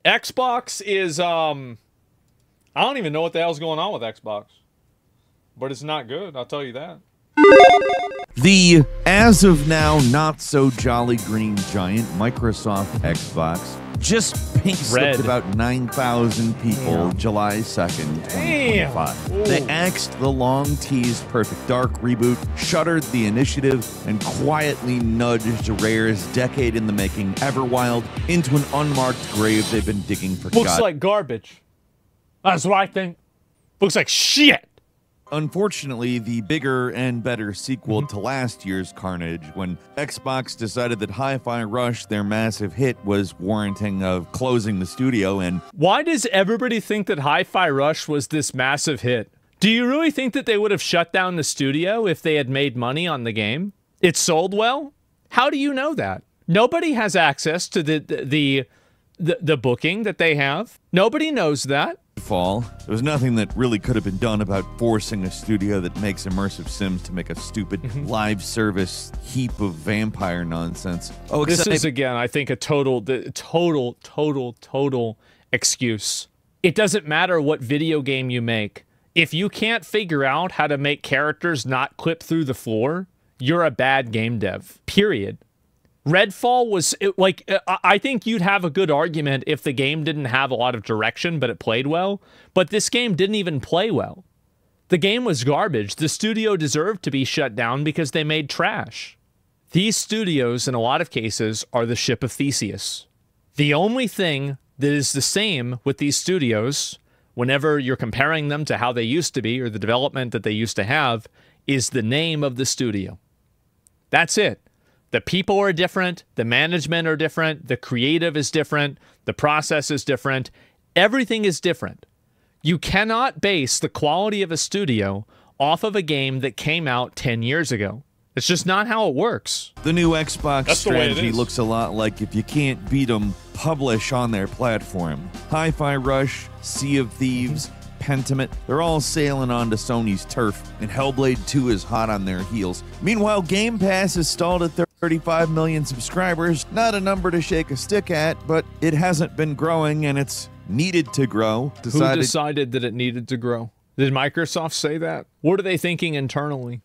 Xbox is, I don't even know what the hell's going on with Xbox. But it's not good, I'll tell you that. The, as of now, not so jolly green giant Microsoft Xbox just pink-slipped about 9,000 people July 2nd, 2025. They axed the long-teased Perfect Dark reboot, shuttered the initiative, and quietly nudged Rare's decade-in-the-making Everwild into an unmarked grave they've been digging for Looks like garbage. That's what I think. Looks like shit. Unfortunately, the bigger and better sequel to last year's carnage, when Xbox decided that Hi-Fi Rush, their massive hit, was warranting of closing the studio. And why does everybody think that Hi-Fi Rush was this massive hit? Do you really think that they would have shut down the studio if they had made money on the game? It sold well? How do you know that? Nobody has access to the booking that they have. Nobody knows that. Fall. There was nothing that really could have been done about forcing a studio that makes immersive sims to make a stupid live service heap of vampire nonsense. Oh, this is, again, I think, a total excuse. It doesn't matter what video game you make. If you can't figure out how to make characters not clip through the floor, you're a bad game dev. Period. Redfall was, I think you'd have a good argument if the game didn't have a lot of direction, but it played well. But this game didn't even play well. The game was garbage. The studio deserved to be shut down because they made trash. These studios, in a lot of cases, are the ship of Theseus. The only thing that is the same with these studios, whenever you're comparing them to how they used to be or the development that they used to have, is the name of the studio. That's it. The people are different, the management are different, the creative is different, the process is different, everything is different. You cannot base the quality of a studio off of a game that came out 10 years ago. It's just not how it works. The new Xbox strategy looks a lot like if you can't beat them, publish on their platform. Hi-Fi Rush, Sea of Thieves, Pentiment, they're all sailing onto Sony's turf, and Hellblade 2 is hot on their heels. Meanwhile, Game Pass is stalled at 35 million subscribers. Not a number to shake a stick at, but it hasn't been growing, and it's needed to grow. Who decided that it needed to grow? Did Microsoft say that? What are they thinking internally?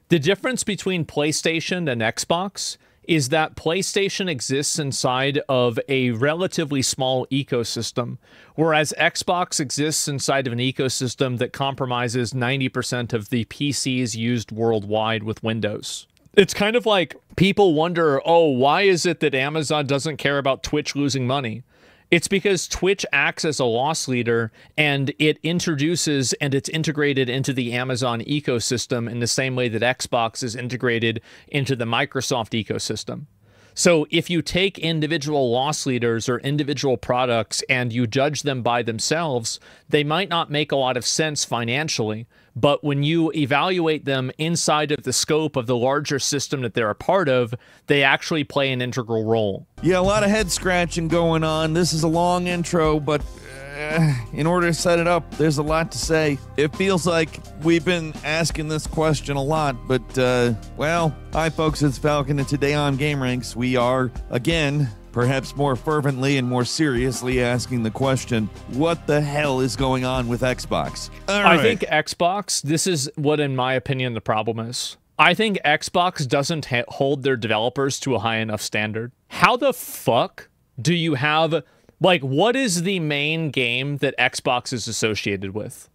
The difference between PlayStation and Xbox is that PlayStation exists inside of a relatively small ecosystem, whereas Xbox exists inside of an ecosystem that compromises 90% of the PCs used worldwide with Windows. It's kind of like people wonder, oh, why is it that Amazon doesn't care about Twitch losing money? It's because Twitch acts as a loss leader, and it introduces and it's integrated into the Amazon ecosystem in the same way that Xbox is integrated into the Microsoft ecosystem. So if you take individual loss leaders or individual products and you judge them by themselves, they might not make a lot of sense financially. But when you evaluate them inside of the scope of the larger system that they're a part of, they actually play an integral role. Yeah, a lot of head scratching going on. This is a long intro, but in order to set it up, there's a lot to say. It feels like we've been asking this question a lot, but, well, hi folks, it's Falcon, and today on Game Ranks, we are, again, perhaps more fervently and more seriously asking the question, what the hell is going on with Xbox? I think Xbox, this is what, in my opinion, the problem is. I think Xbox doesn't hold their developers to a high enough standard. How the fuck do you have, like, what is the main game that Xbox is associated with?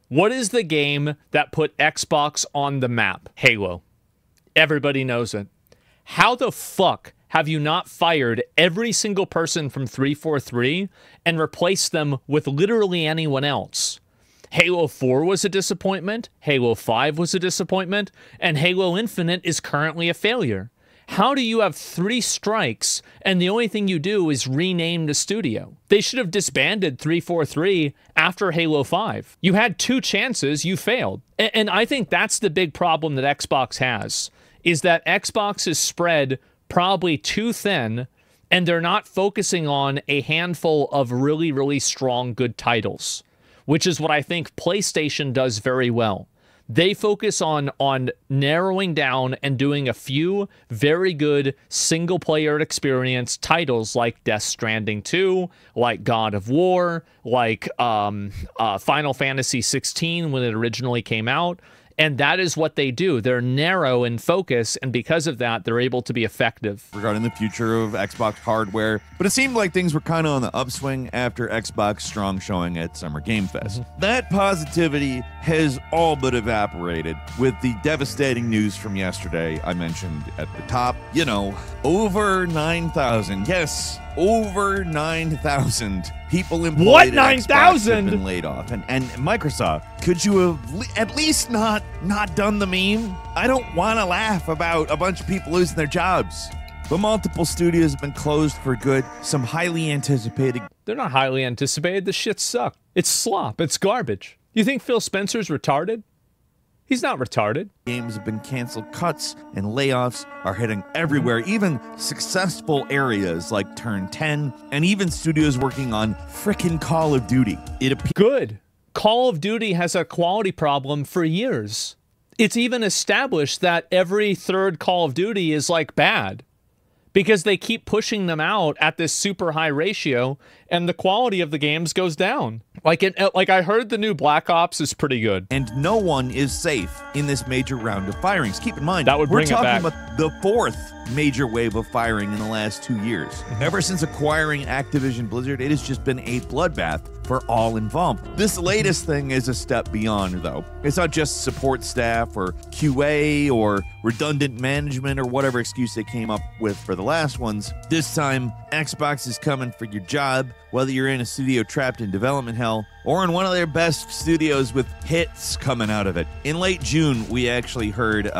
What is the game that put Xbox on the map? Halo. Everybody knows it. How the fuck have you not fired every single person from 343 and replaced them with literally anyone else? Halo 4 was a disappointment, Halo 5 was a disappointment, and Halo Infinite is currently a failure. How do you have 3 strikes and the only thing you do is rename the studio? They should have disbanded 343 after Halo 5. You had 2 chances, you failed. And I think that's the big problem that Xbox has, is that Xbox is spread probably too thin, and they're not focusing on a handful of really, really strong, good titles, which is what I think PlayStation does very well. They focus on narrowing down and doing a few very good single-player experience titles like Death Stranding 2, like God of War, like Final Fantasy 16 when it originally came out. And that is what they do. They're narrow in focus, and because of that, they're able to be effective. Regarding the future of Xbox hardware, but it seemed like things were kind of on the upswing after Xbox strong showing at Summer Game Fest. That positivity has all but evaporated with the devastating news from yesterday I mentioned at the top. You know, over 9,000, yes, over 9,000 people employed at Xbox have been laid off. And Microsoft, could you have at least not done the meme? I don't want to laugh about a bunch of people losing their jobs. But multiple studios have been closed for good. Some highly anticipated... They're not highly anticipated. The shit sucked. It's slop. It's garbage. You think Phil Spencer's retarded? He's not retarded. Games have been canceled. Cuts and layoffs are hitting everywhere. Even successful areas like Turn 10, and even studios working on frickin' Call of Duty. Good. Call of Duty has a quality problem for years. It's even established that every third Call of Duty is like bad, because they keep pushing them out at this super high ratio, and the quality of the games goes down. Like I heard the new Black Ops is pretty good. And no one is safe in this major round of firings. Keep in mind, that would bring we're talking it back. about the fourth major wave of firing in the last 2 years. Ever since acquiring Activision Blizzard, it has just been a bloodbath for all involved. This latest thing is a step beyond, though. It's not just support staff or QA or redundant management or whatever excuse they came up with for the last ones. This time, Xbox is coming for your job, whether you're in a studio trapped in development hell or in one of their best studios with hits coming out of it. In late June, we actually heard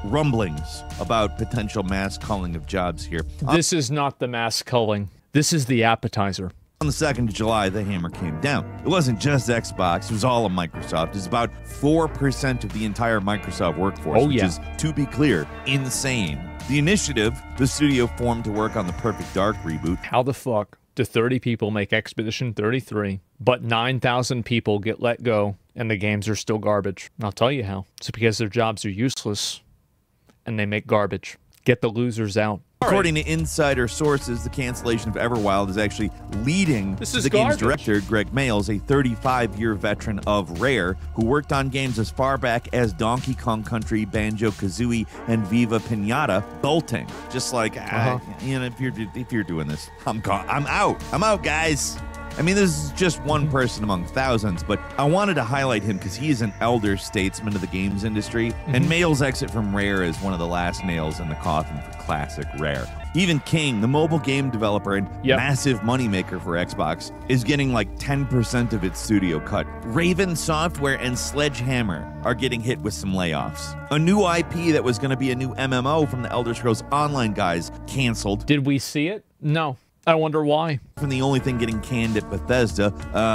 rumblings about potential mass culling of jobs here. This is not the mass culling. This is the appetizer. On the 2nd of July, the hammer came down. It wasn't just Xbox, it was all of Microsoft. It's about 4% of the entire Microsoft workforce, which is, to be clear, insane. The initiative, the studio formed to work on the Perfect Dark reboot. How the fuck do 30 people make Expedition 33, but 9,000 people get let go and the games are still garbage? I'll tell you how. It's because their jobs are useless and they make garbage. Get the losers out. According to insider sources, the cancellation of Everwild is actually leading the game's director, Greg Mayles, a 35-year veteran of Rare, who worked on games as far back as Donkey Kong Country, Banjo-Kazooie, and Viva Pinata, bolting. Just like, you know, if you're doing this, I'm out. I'm out, guys. I mean, this is just one person among thousands, but I wanted to highlight him because he is an elder statesman of the games industry, and Mayles' exit from Rare is one of the last nails in the coffin for classic Rare. Even King, the mobile game developer and massive moneymaker for Xbox, is getting like 10% of its studio cut. Raven Software and Sledgehammer are getting hit with some layoffs. A new IP that was going to be a new MMO from the Elder Scrolls Online guys canceled. Did we see it? No. I wonder why. From the only thing getting canned at Bethesda,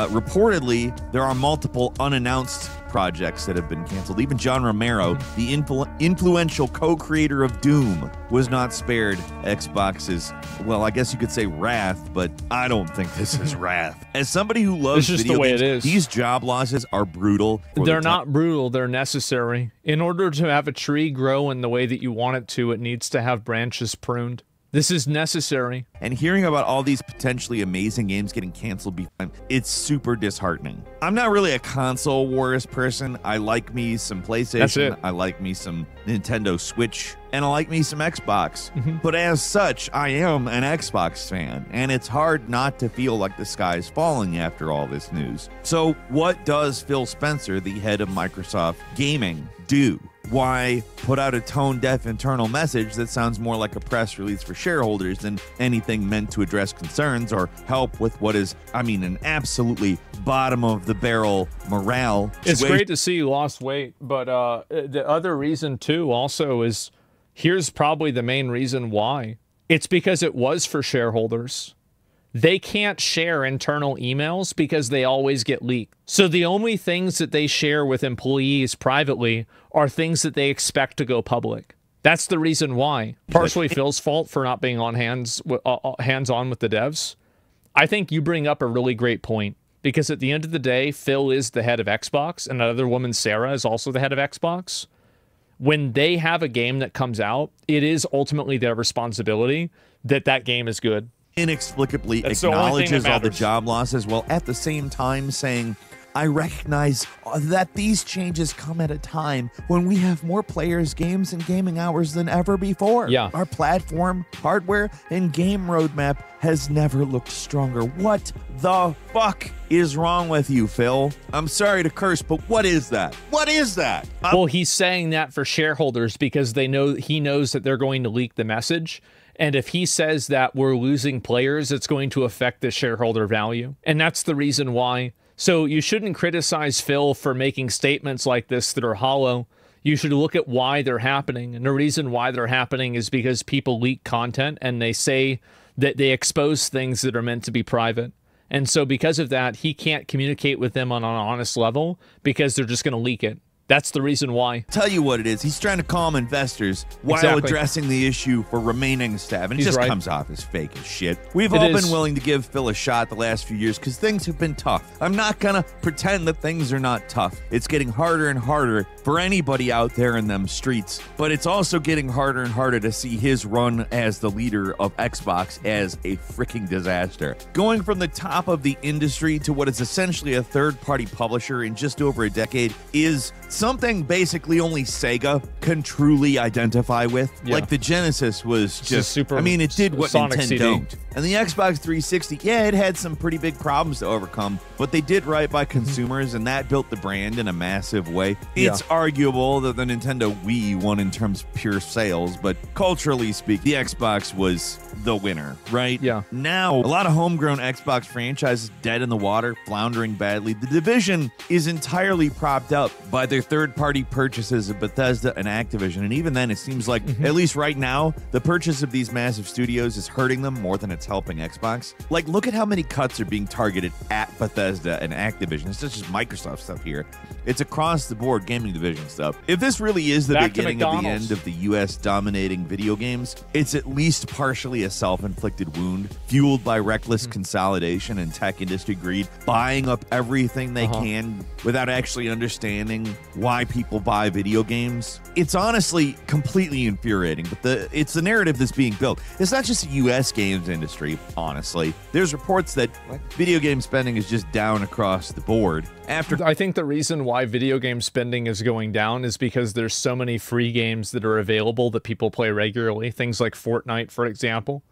reportedly, there are multiple unannounced projects that have been canceled. Even John Romero, the influential co-creator of Doom, was not spared Xbox's, well, I guess you could say wrath, but I don't think this is wrath. As somebody who loves video games, these job losses are brutal. They're not brutal, they're necessary. In order to have a tree grow in the way that you want it to, it needs to have branches pruned. This is necessary. And hearing about all these potentially amazing games getting canceled, it's super disheartening. I'm not really a console wars person. I like me some PlayStation. That's it. I like me some Nintendo Switch. And I like me some Xbox. But as such, I am an Xbox fan. And it's hard not to feel like the sky's falling after all this news. So what does Phil Spencer, the head of Microsoft Gaming, do? Why put out a tone-deaf internal message that sounds more like a press release for shareholders than anything meant to address concerns or help with what is, I mean, an absolutely bottom-of-the-barrel morale situation? It's great to see you lost weight, but the other reason, too, also is, here's probably the main reason why. It's because it was for shareholders. They can't share internal emails because they always get leaked. So the only things that they share with employees privately are things that they expect to go public. That's the reason why. Partially Phil's fault for not being on hands-on with the devs. I think you bring up a really great point. Because at the end of the day, Phil is the head of Xbox, and another woman, Sarah, is also the head of Xbox. When they have a game that comes out, it is ultimately their responsibility that that game is good. Inexplicably acknowledges all the job losses, while at the same time saying, I recognize that these changes come at a time when we have more players, games, and gaming hours than ever before. Yeah. Our platform, hardware, and game roadmap has never looked stronger. What the fuck is wrong with you, Phil? I'm sorry to curse, but what is that? What is that? Well, he's saying that for shareholders because he knows that they're going to leak the message. And if he says that we're losing players, it's going to affect the shareholder value. And that's the reason why. So you shouldn't criticize Phil for making statements like this that are hollow. You should look at why they're happening. And the reason why they're happening is because people leak content and they say that they expose things that are meant to be private. And so because of that, he can't communicate with them on an honest level because they're just going to leak it. That's the reason why. Tell you what it is. He's trying to calm investors while addressing the issue for remaining staff. And it just comes off as fake as shit. We've all been willing to give Phil a shot the last few years because things have been tough. I'm not going to pretend that things are not tough. It's getting harder and harder for anybody out there in them streets. But it's also getting harder and harder to see his run as the leader of Xbox as a freaking disaster. Going from the top of the industry to what is essentially a third-party publisher in just over a decade is something basically only Sega can truly identify with. Yeah. Like the Genesis was just super. I mean, it did what Nintendo don't. And the Xbox 360, yeah, it had some pretty big problems to overcome, but they did right by consumers, and that built the brand in a massive way. It's arguable that the Nintendo Wii won in terms of pure sales, but culturally speaking, the Xbox was the winner, right? Yeah. Now, a lot of homegrown Xbox franchises dead in the water, floundering badly. The division is entirely propped up by their third-party purchases of Bethesda and Activision, and even then, it seems like, at least right now, the purchase of these massive studios is hurting them more than it's helping Xbox. Like, look at how many cuts are being targeted at Bethesda and Activision. It's not just Microsoft stuff here. It's across-the-board gaming division stuff. If this really is the beginning of the end of the U.S. dominating video games, it's at least partially a self-inflicted wound, fueled by reckless consolidation and tech industry greed, buying up everything they can without actually understanding why people buy video games. It's honestly completely infuriating, but it's the narrative that's being built. It's not just the U.S. games industry, honestly. There's reports that video game spending is just down across the board. I think the reason why video game spending is going down is because there's so many free games that are available that people play regularly. Things like Fortnite, for example.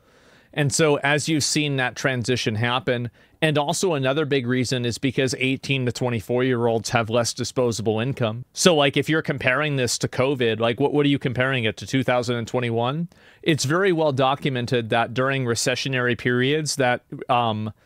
And so as you've seen that transition happen, and also another big reason is because 18 to 24-year-olds have less disposable income. So like if you're comparing this to COVID, like what are you comparing it to, 2021? It's very well documented that during recessionary periods that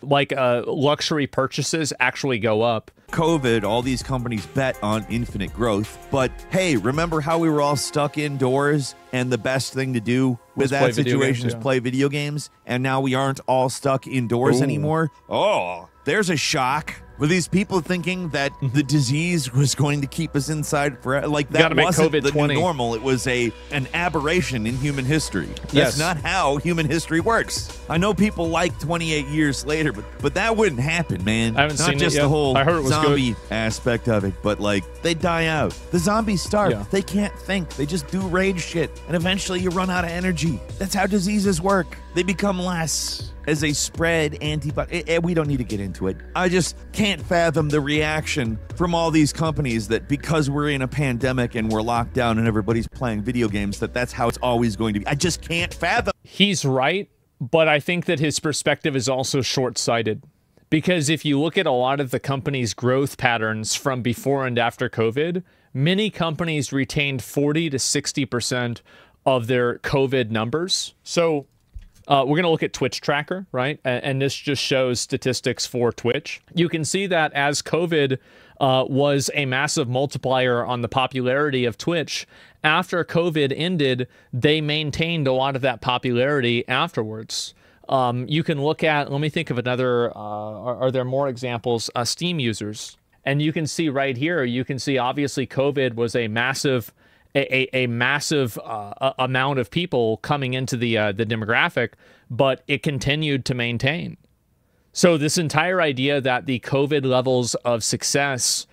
luxury purchases actually go up. COVID, all these companies bet on infinite growth. But hey, remember how we were all stuck indoors and the best thing to do with that situation is play video games? And now we aren't all stuck indoors anymore? Oh, there's a shock. Were these people thinking that the disease was going to keep us inside forever? Like that wasn't the new normal. It was an aberration in human history. That's not how human history works. I know people like 28 years later, but that wouldn't happen, man. I haven't seen just it yet. The whole I heard it was zombie good. aspect of it, but like they die out. The zombies starve. They can't think. They just do rage shit, and eventually you run out of energy. That's how diseases work. They become less as they spread antibody. We don't need to get into it. I just can't fathom the reaction from all these companies that because we're in a pandemic and we're locked down and everybody's playing video games, that's how it's always going to be. I just can't fathom. He's right, but I think that his perspective is also short-sighted. Because if you look at a lot of the company's growth patterns from before and after COVID, many companies retained 40 to 60% of their COVID numbers. So we're going to look at Twitch Tracker, right? And this just shows statistics for Twitch. You can see that as COVID was a massive multiplier on the popularity of Twitch, after COVID ended, they maintained a lot of that popularity afterwards. You can look at, let me think of another, are there more examples? Steam users. And you can see right here, you can see obviously COVID was a massive amount of people coming into the demographic, but it continued to maintain. So this entire idea that the COVID levels of success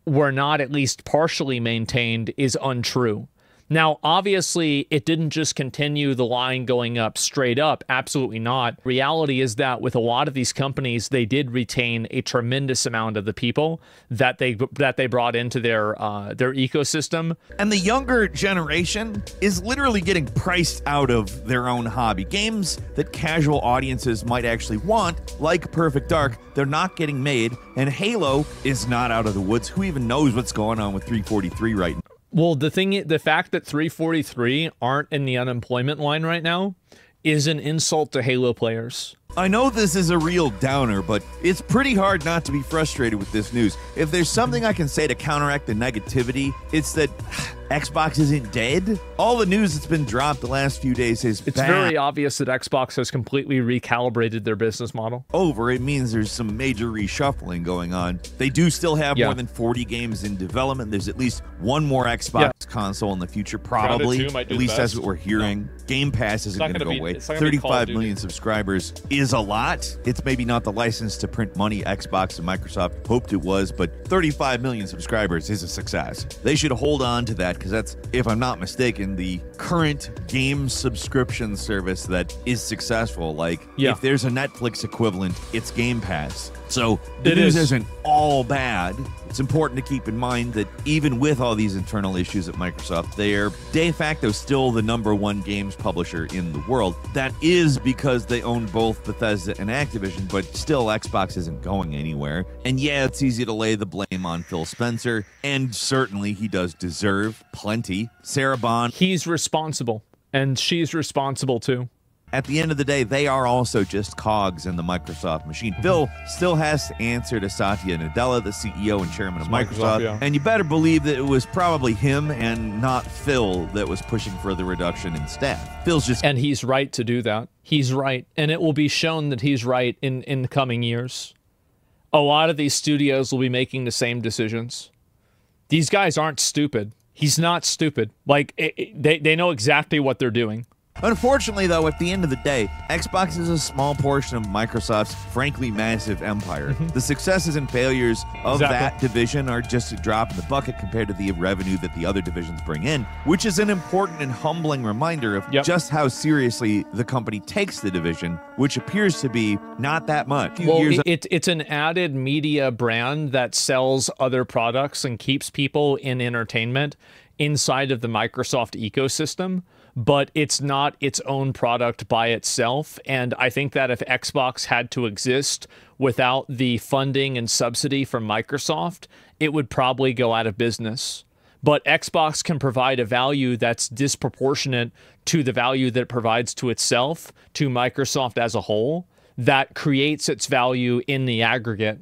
were not at least partially maintained is untrue. Now, obviously, it didn't just continue the line going up straight up. Absolutely not. Reality is that with a lot of these companies, they did retain a tremendous amount of the people that they brought into their ecosystem. And the younger generation is literally getting priced out of their own hobby. Games that casual audiences might actually want, like Perfect Dark, they're not getting made. And Halo is not out of the woods. Who even knows what's going on with 343 right now? Well, the fact that 343 aren't in the unemployment line right now is an insult to Halo players. I know this is a real downer, but it's pretty hard not to be frustrated with this news. If there's something I can say to counteract the negativity, it's that Xbox isn't dead. All the news that's been dropped the last few days is It's very obvious that Xbox has completely recalibrated their business model. It means there's some major reshuffling going on. They do still have more than 40 games in development. There's at least one more Xbox console in the future, probably. At least that's what we're hearing. Game Pass isn't going to go away. 35 million subscribers is a lot. It's maybe not the license to print money Xbox and Microsoft hoped it was, but 35 million subscribers is a success. They should hold on to that, because that's, if I'm not mistaken, the current game subscription service that is successful. Like, if there's a Netflix equivalent, it's Game Pass. So the news isn't all bad. It's important to keep in mind that even with all these internal issues at Microsoft, they are de facto still the #1 games publisher in the world. That is because they own both Bethesda and Activision, but still Xbox isn't going anywhere. And yeah, it's easy to lay the blame on Phil Spencer, and certainly he does deserve plenty. Sarah Bond. He's responsible, and she's responsible too. At the end of the day, they are also just cogs in the Microsoft machine. Phil still has to answer to Satya Nadella, the CEO and chairman of Microsoft. And you better believe that it was probably him and not Phil that was pushing for the reduction in staff. Phil's just... And he's right to do that. He's right. And it will be shown that he's right in the coming years. A lot of these studios will be making the same decisions. These guys aren't stupid. He's not stupid. Like, they know exactly what they're doing. Unfortunately, though, at the end of the day, Xbox is a small portion of Microsoft's frankly massive empire. The successes and failures of that division are just a drop in the bucket compared to the revenue that the other divisions bring in, which is an important and humbling reminder of just how seriously the company takes the division, which appears to be not that much. Well, it's an added media brand that sells other products and keeps people in entertainment inside of the Microsoft ecosystem, but it's not its own product by itself. And I think that if Xbox had to exist without the funding and subsidy from Microsoft, it would probably go out of business. But Xbox can provide a value that's disproportionate to the value that it provides to itself, to Microsoft as a whole, that creates its value in the aggregate.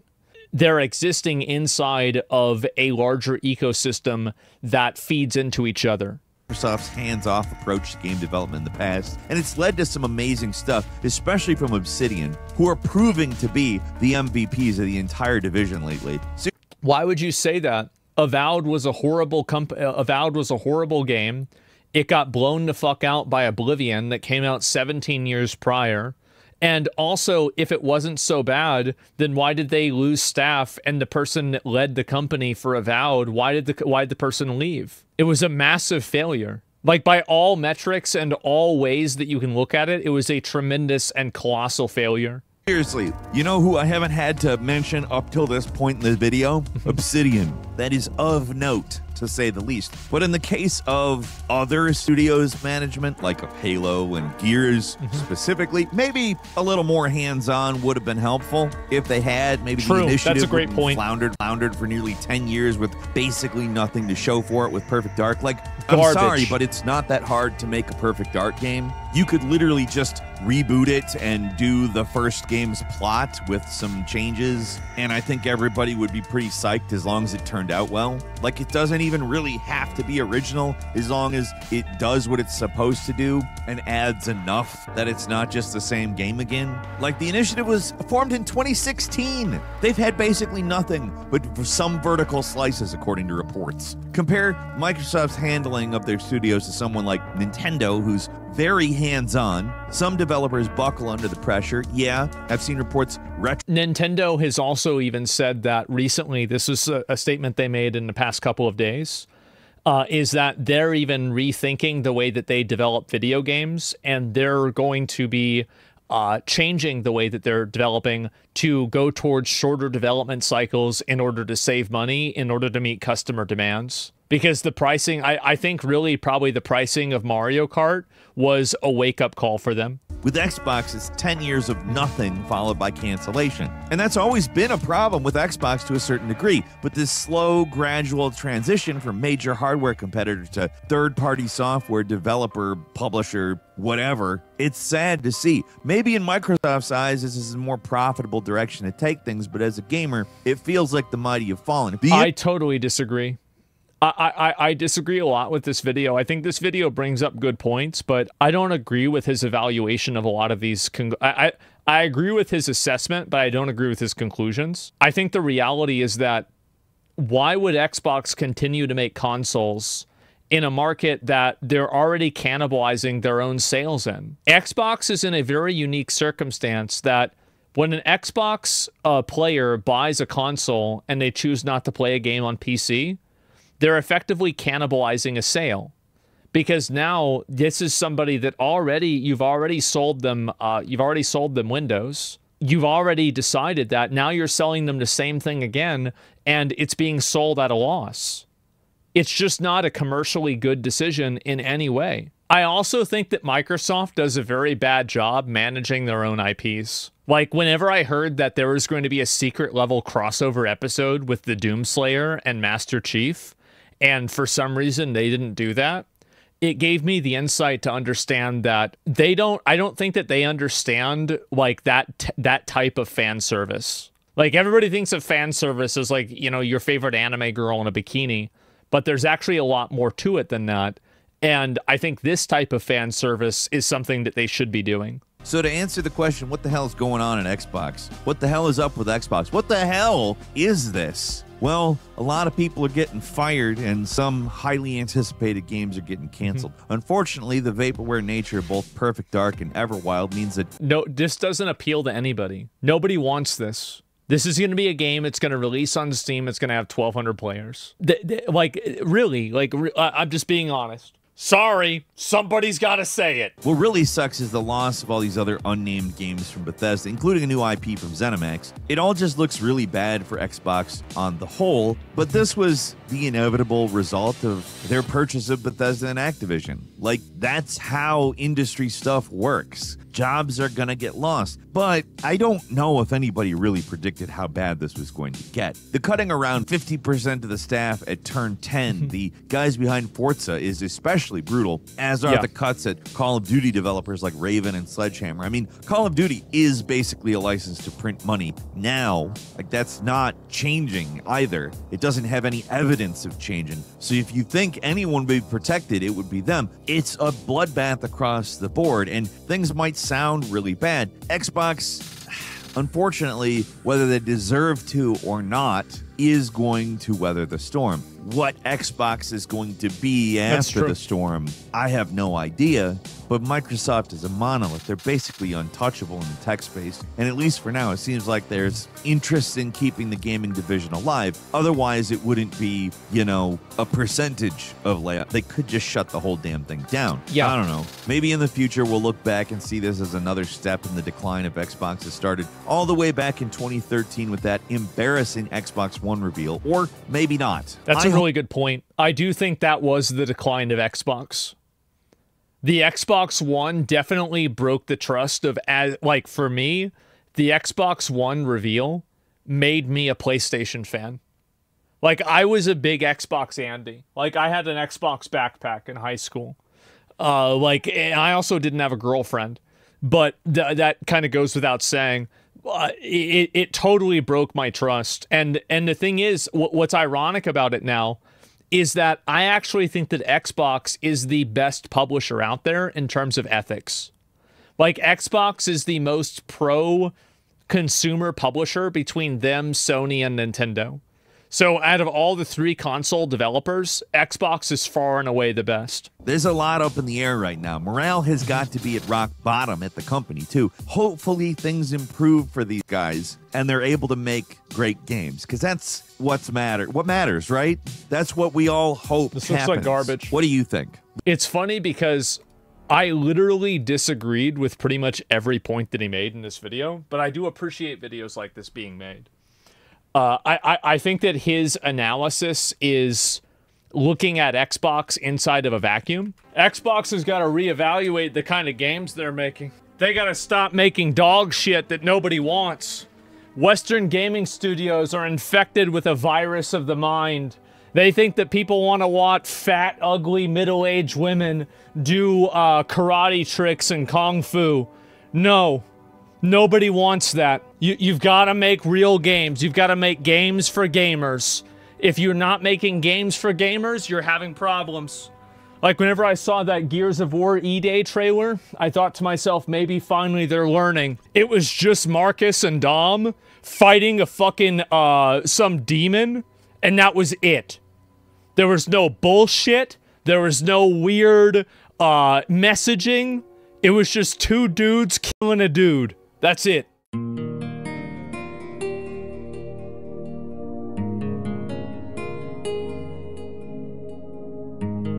They're existing inside of a larger ecosystem that feeds into each other. Microsoft's hands-off approach to game development in the past, and it's led to some amazing stuff, especially from Obsidian, who are proving to be the MVPs of the entire division lately. Why would you say that? Avowed was a horrible game. It got blown the fuck out by Oblivion that came out 17 years prior. And also, if it wasn't so bad, then why did they lose staff and the person that led the company for Avowed, why did the person leave? It was a massive failure. Like, by all metrics and all ways that you can look at it, it was a tremendous and colossal failure. Seriously, you know who I haven't had to mention up till this point in the video? Obsidian. That is of note, to say the least. But in the case of other studios management, like of Halo and Gears specifically, maybe a little more hands-on would have been helpful if they had. Maybe the initiative that's a great point. Floundered for nearly 10 years with basically nothing to show for it with Perfect Dark. Like, garbage. I'm sorry, but it's not that hard to make a Perfect Dark game. You could literally just reboot it and do the first game's plot with some changes, and I think everybody would be pretty psyched as long as it turned out well. Like, it doesn't even really have to be original as long as it does what it's supposed to do and adds enough that it's not just the same game again. Like, the initiative was formed in 2016. They've had basically nothing but some vertical slices, according to reports. Compare Microsoft's handling of their studios to someone like Nintendo, who's very hands-on. Some developers buckle under the pressure. Yeah, I've seen reports. Nintendo has also even said that recently, this is a statement they made in the past couple of days, is that they're even rethinking the way that they develop video games, and they're going to be changing the way that they're developing to go towards shorter development cycles in order to save money, in order to meet customer demands. Because the pricing, I think really probably the pricing of Mario Kart was a wake-up call for them. With Xbox, it's 10 years of nothing followed by cancellation. And that's always been a problem with Xbox to a certain degree. But this slow, gradual transition from major hardware competitor to third-party software developer, publisher, whatever, it's sad to see. Maybe in Microsoft's eyes, this is a more profitable direction to take things, but as a gamer, it feels like the mighty have fallen. I totally disagree. I disagree a lot with this video. I think this video brings up good points, but I don't agree with his evaluation of a lot of these. I agree with his assessment, but I don't agree with his conclusions. I think the reality is that why would Xbox continue to make consoles in a market that they're already cannibalizing their own sales in? Xbox is in a very unique circumstance that when an Xbox player buys a console and they choose not to play a game on PC, they're effectively cannibalizing a sale, because now this is somebody that you've already sold them Windows. You've already decided that now you're selling them the same thing again, and it's being sold at a loss. It's just not a commercially good decision in any way. I also think that Microsoft does a very bad job managing their own IPs. Like, whenever I heard that there was going to be a secret level crossover episode with the Doomslayer and Master Chief, and for some reason they didn't do that, it gave me the insight to understand that I don't think that they understand like that type of fan service. Like, everybody thinks of fan service as like, you know, your favorite anime girl in a bikini, but there's actually a lot more to it than that. And I think this type of fan service is something that they should be doing. So to answer the question, what the hell is going on in Xbox? What the hell is up with Xbox? What the hell is this? Well, a lot of people are getting fired, and some highly anticipated games are getting canceled. Unfortunately, the vaporware nature of both Perfect Dark and Everwild means that this doesn't appeal to anybody. Nobody wants this. This is going to be a game. It's going to release on Steam. It's going to have 1,200 players. I'm just being honest. Sorry, somebody's got to say it. What really sucks is the loss of all these other unnamed games from Bethesda, including a new IP from ZeniMax. It all just looks really bad for Xbox on the whole, but this was the inevitable result of their purchase of Bethesda and Activision. Like, that's how industry stuff works. Jobs are gonna get lost. But I don't know if anybody really predicted how bad this was going to get. The cutting around 50% of the staff at Turn 10, the guys behind Forza, is especially brutal, as are the cuts at Call of Duty developers like Raven and Sledgehammer. I mean, Call of Duty is basically a license to print money now. Like, that's not changing either. It doesn't have any evidence of changing. So if you think anyone would be protected, it would be them. It's a bloodbath across the board, and things might sound really bad. Xbox, unfortunately, whether they deserve to or not, is going to weather the storm. What Xbox is going to be after the storm, I have no idea. But Microsoft is a monolith. They're basically untouchable in the tech space. And at least for now, it seems like there's interest in keeping the gaming division alive. Otherwise, it wouldn't be, you know, a percentage of layoff. They could just shut the whole damn thing down. Yeah. I don't know. Maybe in the future, we'll look back and see this as another step in the decline of Xbox that started all the way back in 2013 with that embarrassing Xbox One reveal. Or maybe not. That's a really good point. I do think that was the decline of Xbox. The Xbox One definitely broke the trust of, like, for me, the Xbox One reveal made me a PlayStation fan. Like, I was a big Xbox Andy. Like, I had an Xbox backpack in high school. And I also didn't have a girlfriend. But that kind of goes without saying. It totally broke my trust. And the thing is, what's ironic about it now is that I actually think that Xbox is the best publisher out there in terms of ethics. Like, Xbox is the most pro-consumer publisher between them, Sony, and Nintendo. So out of all the 3 console developers, Xbox is far and away the best. There's a lot up in the air right now. Morale has got to be at rock bottom at the company, too. Hopefully things improve for these guys and they're able to make great games, because that's what matters, right? That's what we all hope This happens. looks like garbage. What do you think? It's funny because I literally disagreed with pretty much every point that he made in this video, but I do appreciate videos like this being made. I think that his analysis is looking at Xbox inside of a vacuum. Xbox has got to reevaluate the kind of games they're making. They got to stop making dog shit that nobody wants. Western gaming studios are infected with a virus of the mind. They think that people want to watch fat, ugly, middle-aged women do karate tricks and kung fu. No. Nobody wants that. You've got to make real games. You've got to make games for gamers. If you're not making games for gamers, you're having problems. Like, whenever I saw that Gears of War E-Day trailer, I thought to myself, maybe finally they're learning. It was just Marcus and Dom fighting a fucking, some demon, and that was it. There was no bullshit. There was no weird, messaging. It was just 2 dudes killing a dude. That's it.